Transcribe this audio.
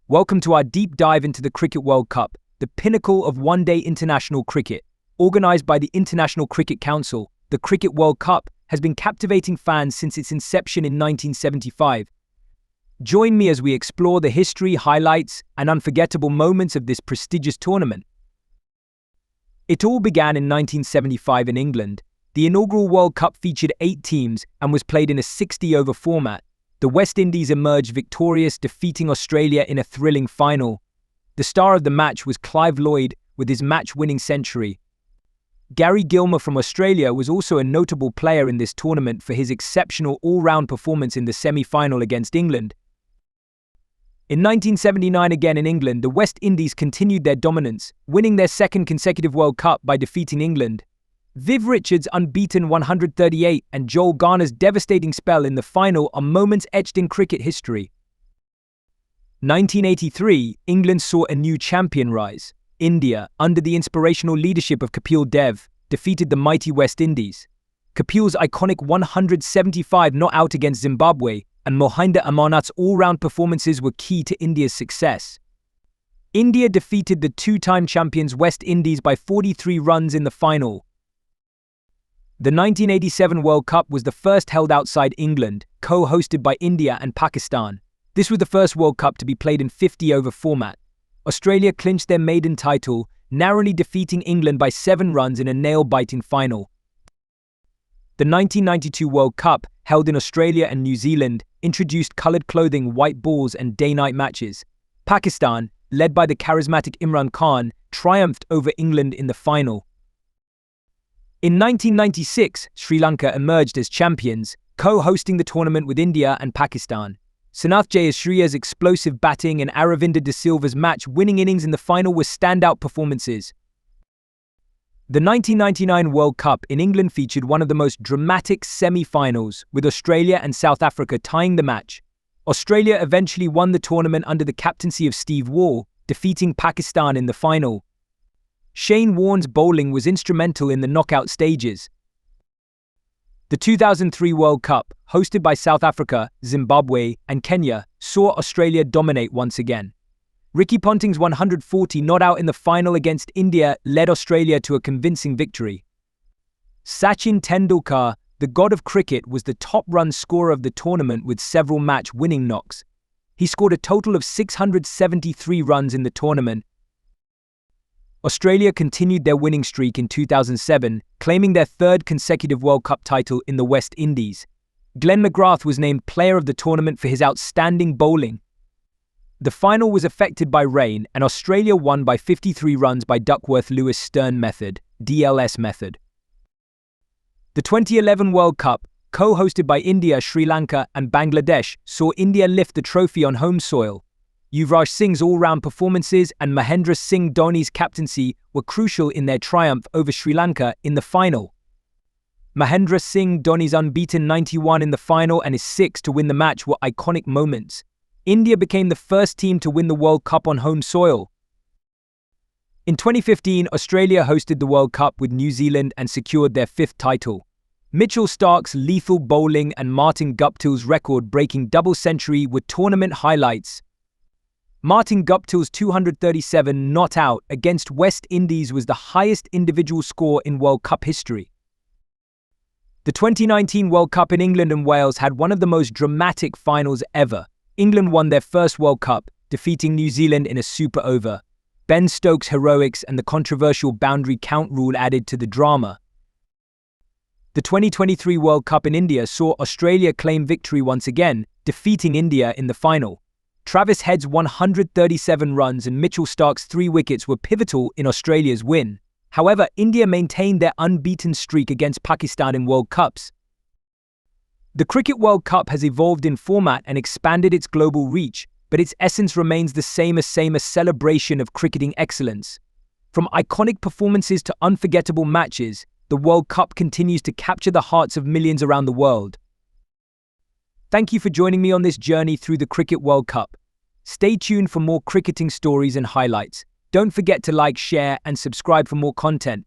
Welcome to our deep dive into the Cricket World Cup, the pinnacle of one-day international cricket. Organized by the International Cricket Council, the Cricket World Cup has been captivating fans since its inception in 1975. Join me as we explore the history, highlights, and unforgettable moments of this prestigious tournament. It all began in 1975 in England. The inaugural World Cup featured 8 teams and was played in a 60-over format. The West Indies emerged victorious, defeating Australia in a thrilling final. The star of the match was Clive Lloyd with his match-winning century. Gary Gilmore from Australia was also a notable player in this tournament for his exceptional all-round performance in the semi-final against England. In 1979 again in England, the West Indies continued their dominance, winning their second consecutive World Cup by defeating England. Viv Richards' unbeaten 138 and Joel Garner's devastating spell in the final are moments etched in cricket history. 1983, England saw a new champion rise. India, under the inspirational leadership of Kapil Dev, defeated the mighty West Indies. Kapil's iconic 175 not out against Zimbabwe and Mohinder Amarnath's all-round performances were key to India's success. India defeated the two-time champions West Indies by 43 runs in the final. The 1987 World Cup was the first held outside England, co-hosted by India and Pakistan. This was the first World Cup to be played in 50-over format. Australia clinched their maiden title, narrowly defeating England by 7 runs in a nail-biting final. The 1992 World Cup, held in Australia and New Zealand, introduced coloured clothing, white balls, and day-night matches. Pakistan, led by the charismatic Imran Khan, triumphed over England in the final. In 1996, Sri Lanka emerged as champions, co-hosting the tournament with India and Pakistan. Sanath Jayasuriya's explosive batting and Aravinda de Silva's match-winning innings in the final were standout performances. The 1999 World Cup in England featured one of the most dramatic semi-finals, with Australia and South Africa tying the match. Australia eventually won the tournament under the captaincy of Steve Waugh, defeating Pakistan in the final. Shane Warne's bowling was instrumental in the knockout stages. The 2003 World Cup, hosted by South Africa, Zimbabwe, and Kenya, saw Australia dominate once again. Ricky Ponting's 140 not out in the final against India led Australia to a convincing victory. Sachin Tendulkar, the god of cricket, was the top run scorer of the tournament with several match-winning knocks. He scored a total of 673 runs in the tournament. Australia continued their winning streak in 2007, claiming their 3rd consecutive World Cup title in the West Indies. Glenn McGrath was named player of the tournament for his outstanding bowling. The final was affected by rain, and Australia won by 53 runs by Duckworth-Lewis Stern method, DLS method. The 2011 World Cup, co-hosted by India, Sri Lanka, and Bangladesh, saw India lift the trophy on home soil. Yuvraj Singh's all-round performances and Mahendra Singh Dhoni's captaincy were crucial in their triumph over Sri Lanka in the final. Mahendra Singh Dhoni's unbeaten 91 in the final and his 6 to win the match were iconic moments. India became the first team to win the World Cup on home soil. In 2015, Australia hosted the World Cup with New Zealand and secured their 5th title. Mitchell Starc's lethal bowling and Martin Guptill's record-breaking double century were tournament highlights. Martin Guptill's 237 not out against West Indies was the highest individual score in World Cup history. The 2019 World Cup in England and Wales had one of the most dramatic finals ever. England won their first World Cup, defeating New Zealand in a super over. Ben Stokes' heroics and the controversial boundary count rule added to the drama. The 2023 World Cup in India saw Australia claim victory once again, defeating India in the final. Travis Head's 137 runs and Mitchell Starc's 3 wickets were pivotal in Australia's win. However, India maintained their unbeaten streak against Pakistan in World Cups. The Cricket World Cup has evolved in format and expanded its global reach, but its essence remains the same, a celebration of cricketing excellence. From iconic performances to unforgettable matches, the World Cup continues to capture the hearts of millions around the world. Thank you for joining me on this journey through the Cricket World Cup. Stay tuned for more cricketing stories and highlights. Don't forget to like, share, and subscribe for more content.